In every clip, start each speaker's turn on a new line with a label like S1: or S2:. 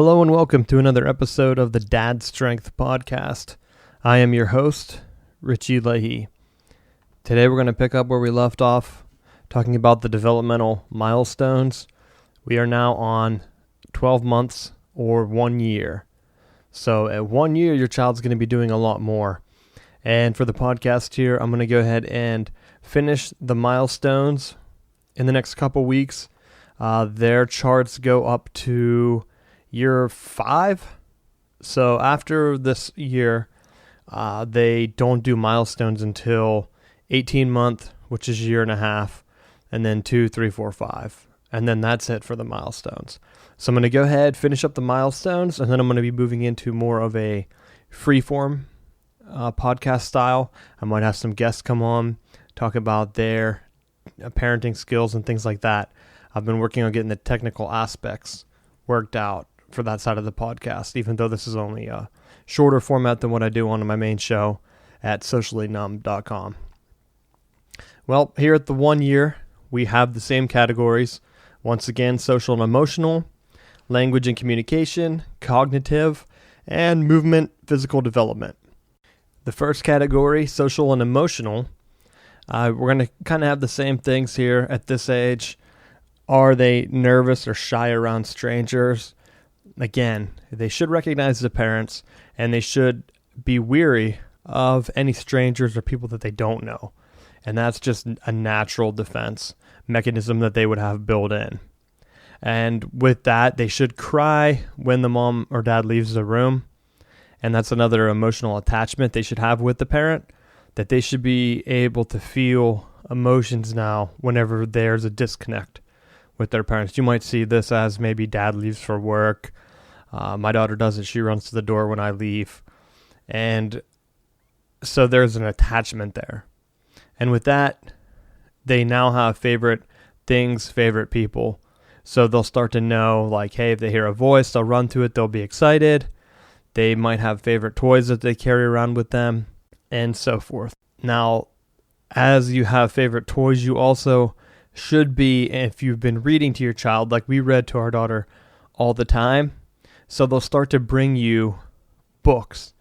S1: Hello and welcome to another episode of the Dad Strength Podcast. I am your host, Richie. Today we're going to pick up where we left off, talking about the developmental milestones. We are now on 12 months or 1 year. So at 1 year, your child's going to be doing a lot more. And for the podcast here, I'm going to go ahead and finish the milestones in the next couple weeks. Their charts go up to year 5. So after this year, they don't do milestones until 18 month, which is a year and a half, and then 2, 3, 4, 5. And then that's it for the milestones. So I'm going to go ahead, finish up the milestones, and then I'm going to be moving into more of a freeform podcast style. I might have some guests come on, talk about their parenting skills and things like that. I've been working on getting the technical aspects worked out for that side of the podcast, even though this is only a shorter format than what I do on my main show at sociallynumb.com. Well, here at the 1 year, we have the same categories. Once again, social and emotional, language and communication, cognitive, and movement, physical development. The first category, social and emotional, we're going to kind of have the same things here at this age. Are they nervous or shy around strangers? Again, they should recognize the parents, and they should be weary of any strangers or people that they don't know. And that's just a natural defense mechanism that they would have built in. And with that, they should cry when the mom or dad leaves the room. And that's another emotional attachment they should have with the parent, that they should be able to feel emotions now whenever there's a disconnect with their parents. You might see this as maybe dad leaves for work. My daughter does it. She runs to the door when I leave. And so there's an attachment there. And with that, they now have favorite things, favorite people. So they'll start to know, like, hey, if they hear a voice, they'll run to it. They'll be excited. They might have favorite toys that they carry around with them, and so forth. Now, as you have favorite toys, you also should be, if you've been reading to your child, like we read to our daughter all the time, so they'll start to bring you books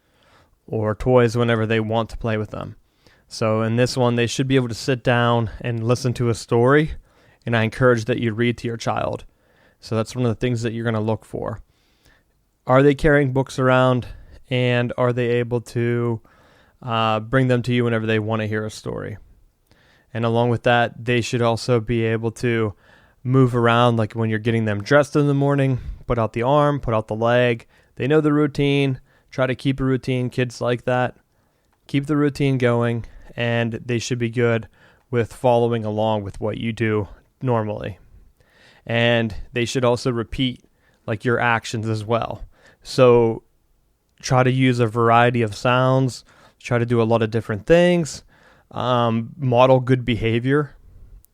S1: or toys whenever they want to play with them. So in this one, they should be able to sit down and listen to a story, and I encourage that you read to your child. So that's one of the things that you're going to look for. Are they carrying books around, and are they able to bring them to you whenever they want to hear a story? And along with that, they should also be able to move around, like when you're getting them dressed in the morning, put out the arm, put out the leg. They know the routine. Try to keep a routine. Kids like that. Keep the routine going, and they should be good with following along with what you do normally. And they should also repeat like your actions as well. So try to use a variety of sounds. Try to do a lot of different things. Model good behavior,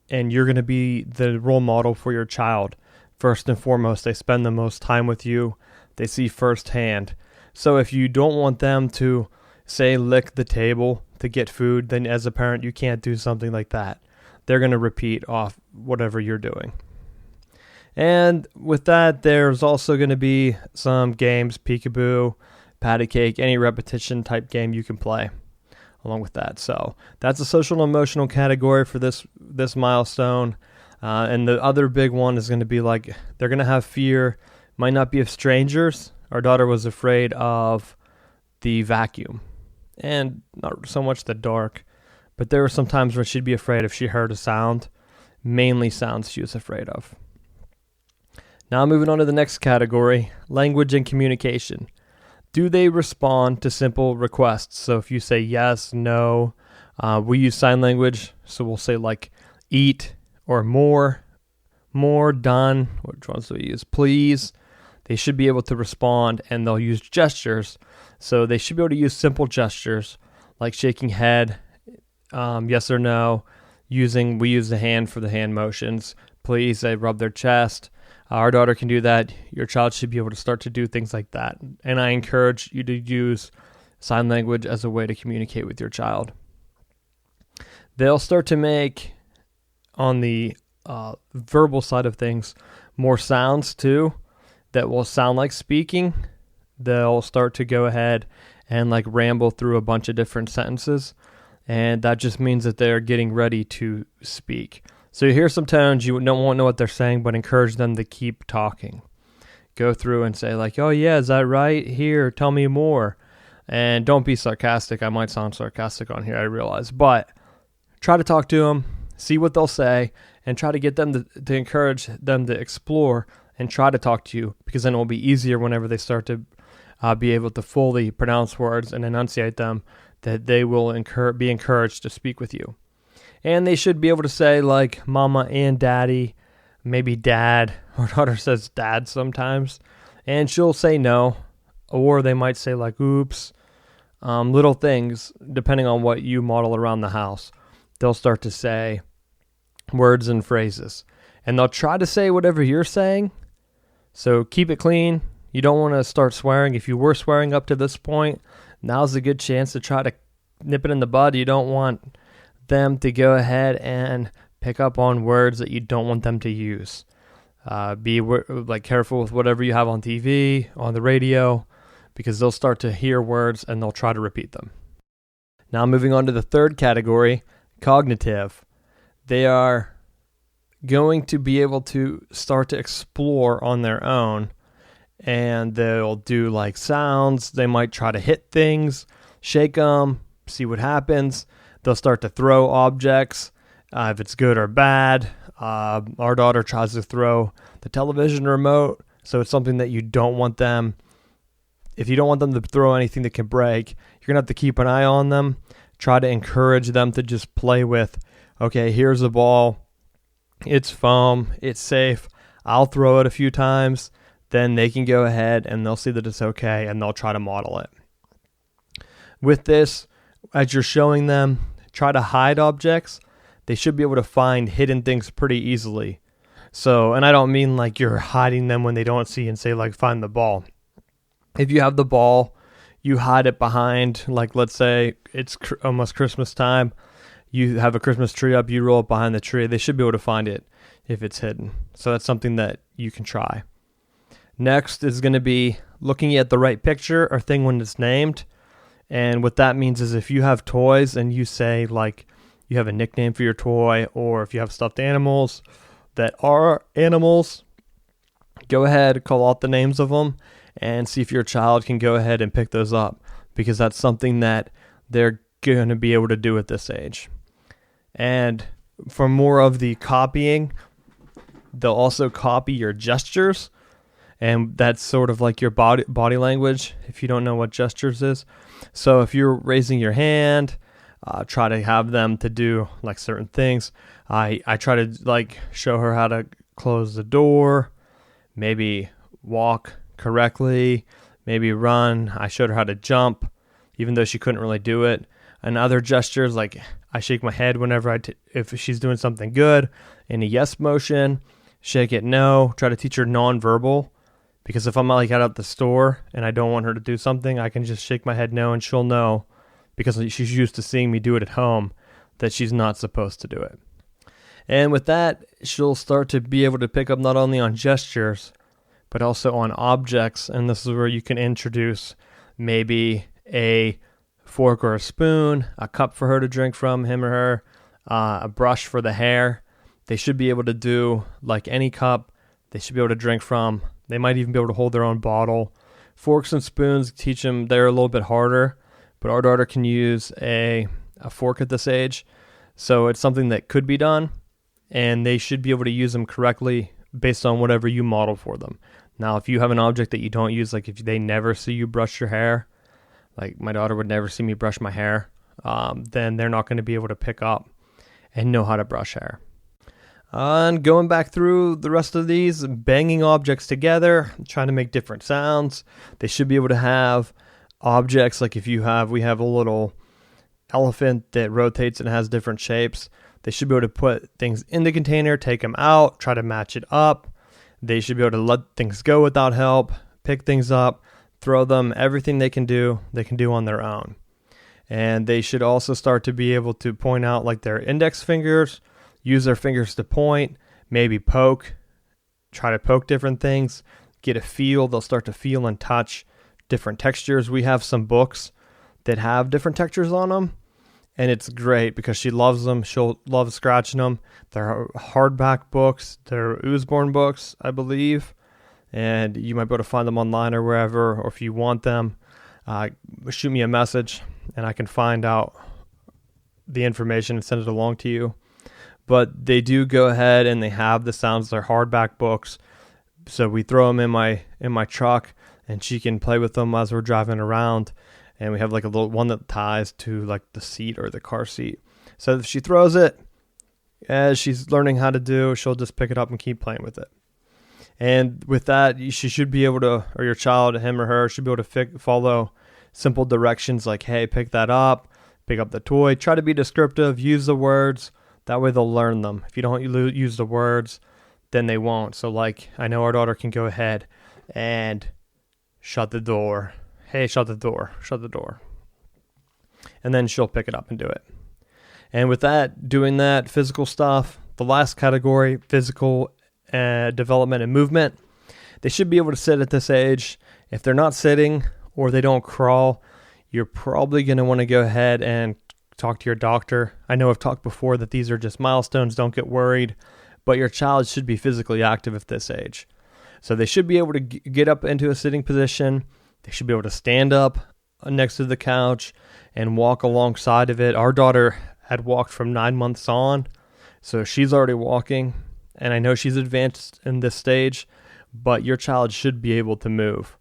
S1: and you're going to be the role model for your child. First and foremost, they spend the most time with you. They see firsthand. So if you don't want them to, say, lick the table to get food, then as a parent, you can't do something like that. They're going to repeat off whatever you're doing. And with that, there's also going to be some games, peekaboo, patty cake, any repetition type game you can play along with that. So that's a social and emotional category for this milestone. And the other big one is going to be like, they're going to have fear, might not be of strangers. Our daughter was afraid of the vacuum and not so much the dark, but there were some times where she'd be afraid if she heard a sound, mainly sounds she was afraid of. Now moving on to the next category, language and communication. Do they respond to simple requests? So if you say yes, no, we use sign language. So we'll say like eat or more, done. Which ones do we use? Please. They should be able to respond, and they'll use gestures. So they should be able to use simple gestures like shaking head, yes or no. We use the hand for the hand motions. Please, they rub their chest. Our daughter can do that. Your child should be able to start to do things like that. And I encourage you to use sign language as a way to communicate with your child. They'll start to make, on the verbal side of things, more sounds too. that will sound like speaking, they'll start to go ahead and like ramble through a bunch of different sentences. And that just means that they're getting ready to speak. So you hear some tones, you won't know what they're saying, but encourage them to keep talking. Go through and say like, oh yeah, is that right? Here, tell me more. And don't be sarcastic. I might sound sarcastic on here, I realize. But try to talk to them, see what they'll say, and try to get them to encourage them to explore and try to talk to you, because then it will be easier whenever they start to be able to fully pronounce words and enunciate them, that they will be encouraged to speak with you. And they should be able to say like mama and daddy, maybe dad. Our daughter says dad sometimes, and she'll say no, or they might say like oops, little things, depending on what you model around the house. They'll start to say words and phrases, and they'll try to say whatever you're saying. So keep it clean. You don't want to start swearing. If you were swearing up to this point, now's a good chance to try to nip it in the bud. You don't want them to go ahead and pick up on words that you don't want them to use. Be careful with whatever you have on TV, on the radio, because they'll start to hear words and they'll try to repeat them. Now moving on to the third category, cognitive. They are going to be able to start to explore on their own, and they'll do like sounds. They might try to hit things, shake them, see what happens. They'll start to throw objects, if it's good or bad. Our daughter tries to throw the television remote, so it's something that you don't want them. If you don't want them to throw anything that can break, you're going to have to keep an eye on them. Try to encourage them to just play with, okay, here's the ball. It's foam. It's safe. I'll throw it a few times. Then they can go ahead and they'll see that it's okay, and they'll try to model it. With this, as you're showing them, try to hide objects. They should be able to find hidden things pretty easily. So, and I don't mean like you're hiding them when they don't see and say like find the ball. If you have the ball, you hide it behind, like let's say it's almost Christmas time. You have a Christmas tree up, you roll it behind the tree. They should be able to find it if it's hidden. So that's something that you can try. Next is going to be looking at the right picture or thing when it's named. And what that means is if you have toys and you say like you have a nickname for your toy, or if you have stuffed animals that are animals, go ahead, call out the names of them and see if your child can go ahead and pick those up, because that's something that they're going to be able to do at this age. And for more of the copying, they'll also copy your gestures. And that's sort of like your body language, if you don't know what gestures is. So if you're raising your hand, try to have them to do like certain things. I try to like show her how to close the door, maybe walk correctly, maybe run. I showed her how to jump, even though she couldn't really do it. And other gestures, like I shake my head whenever if she's doing something good, in a yes motion, shake it no. Try to teach her nonverbal. Because if I'm like out at the store and I don't want her to do something, I can just shake my head no, and she'll know, because she's used to seeing me do it at home, that she's not supposed to do it. And with that, she'll start to be able to pick up not only on gestures, but also on objects. And this is where you can introduce maybe a fork or a spoon, a cup for her to drink from, him or her, a brush for the hair. They should be able to do like any cup. They should be able to drink from. They might even be able to hold their own bottle. Forks and spoons, teach them, they're a little bit harder, but our daughter can use a fork at this age. So it's something that could be done, and they should be able to use them correctly based on whatever you model for them. Now, if you have an object that you don't use, like if they never see you brush your hair, like my daughter would never see me brush my hair, then they're not going to be able to pick up and know how to brush hair. And going back through the rest of these, banging objects together, trying to make different sounds. They should be able to have objects, like we have a little elephant that rotates and has different shapes. They should be able to put things in the container, take them out, try to match it up. They should be able to let things go without help, pick things up, throw them. Everything they can do on their own. And they should also start to be able to point out like their index fingers, use their fingers to point, maybe poke, try to poke different things, get a feel. They'll start to feel and touch different textures. We have some books that have different textures on them, and it's great because she loves them. She'll love scratching them. They're hardback books. They're Usborne books, I believe, and you might be able to find them online or wherever, or if you want them, shoot me a message, and I can find out the information and send it along to you. But they do go ahead and they have the sounds. They're hardback books, so we throw them in my truck, and she can play with them as we're driving around. And we have like a little one that ties to like the seat or the car seat. So if she throws it, as she's learning how to do, she'll just pick it up and keep playing with it. And with that, she should be able to, or your child, him or her, should be able to follow simple directions like, hey, pick that up, pick up the toy. Try to be descriptive, use the words. That way they'll learn them. If you don't use the words, then they won't. So like, I know our daughter can go ahead and shut the door. Hey, shut the door. And then she'll pick it up and do it. And with that, doing that physical stuff, the last category, physical development and movement, they should be able to sit at this age. If they're not sitting or they don't crawl, you're probably going to want to go ahead and talk to your doctor. I know I've talked before that these are just milestones. Don't get worried. But your child should be physically active at this age. So they should be able to get up into a sitting position. They should be able to stand up next to the couch and walk alongside of it. Our daughter had walked from 9 months on, so she's already walking. And I know she's advanced in this stage, but your child should be able to move.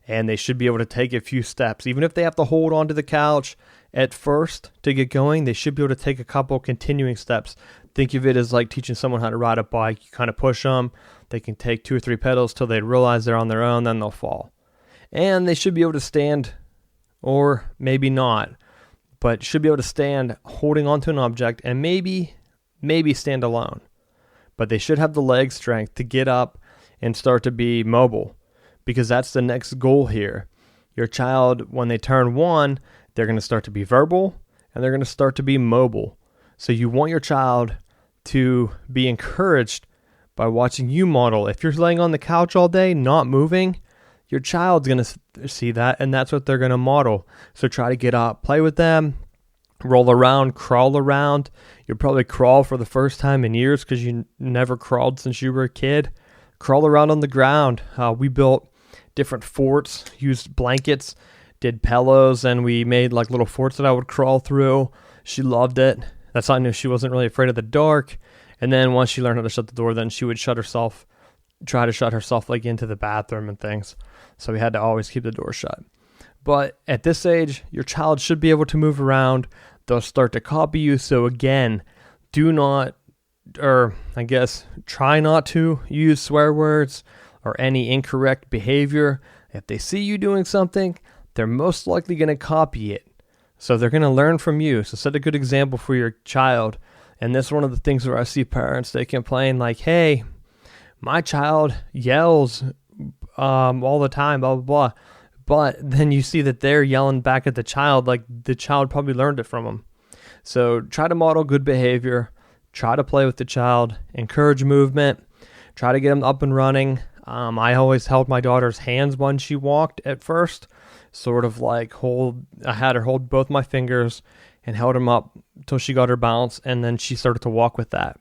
S1: And they should be able to take a few steps. Even if they have to hold onto the couch at first to get going, they should be able to take a couple continuing steps. Think of it as like teaching someone how to ride a bike. You kind of push them. They can take 2 or 3 pedals till they realize they're on their own, then they'll fall. And they should be able to stand, or maybe not, but should be able to stand holding onto an object and maybe stand alone. But they should have the leg strength to get up and start to be mobile, because that's the next goal here. Your child, when they turn 1, they're going to start to be verbal and they're going to start to be mobile. So you want your child to be encouraged by watching you model. If you're laying on the couch all day, not moving, your child's going to see that, and that's what they're going to model. So try to get up, play with them, roll around, crawl around. You'll probably crawl for the first time in years because you never crawled since you were a kid. Crawl around on the ground. We built different forts, used blankets, did pillows, and we made like little forts that I would crawl through. She loved it. That's how I knew she wasn't really afraid of the dark. And then once she learned how to shut the door, then she would try to shut herself like into the bathroom and things. So we had to always keep the door shut. But at this age, your child should be able to move around. They'll start to copy you. So again, try not to use swear words or any incorrect behavior. If they see you doing something, they're most likely going to copy it. So they're going to learn from you. So set a good example for your child. And this is one of the things where I see parents, they complain like, hey, my child yells all the time, blah, blah, blah. But then you see that they're yelling back at the child like the child probably learned it from them. So try to model good behavior. Try to play with the child. Encourage movement. Try to get them up and running. I always held my daughter's hands when she walked at first. Sort of like I had her hold both my fingers and held them up until she got her balance, and then she started to walk with that.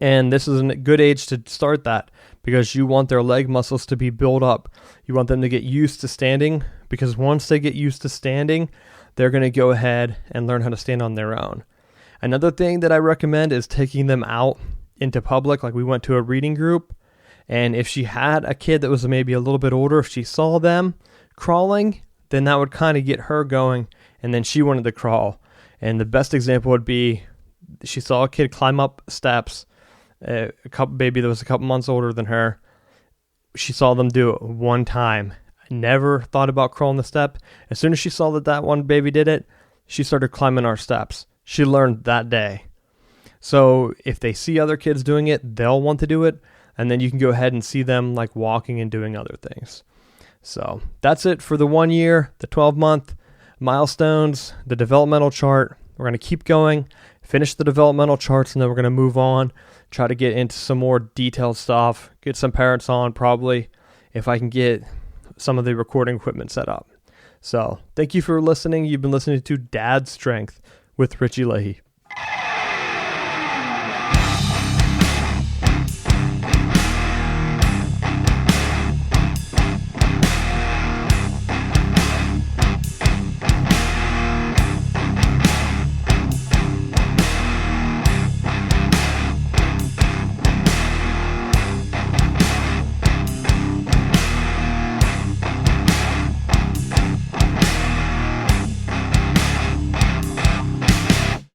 S1: And this is a good age to start that because you want their leg muscles to be built up. You want them to get used to standing, because once they get used to standing, they're going to go ahead and learn how to stand on their own. Another thing that I recommend is taking them out into public. Like we went to a reading group, and if she had a kid that was maybe a little bit older, if she saw them crawling, then that would kind of get her going, and then she wanted to crawl. And the best example would be she saw a kid climb up steps, baby that was a couple months older than her. She saw them do it one time. Never thought about crawling the step. As soon as she saw that one baby did it, she started climbing our steps. She learned that day. So if they see other kids doing it, they'll want to do it, and then you can go ahead and see them like walking and doing other things. So that's it for the 1 year, the 12-month milestones, the developmental chart. We're going to keep going, finish the developmental charts, and then we're going to move on, try to get into some more detailed stuff, get some parents on probably, if I can get some of the recording equipment set up. So thank you for listening. You've been listening to Dad Strength with Richie Leahy.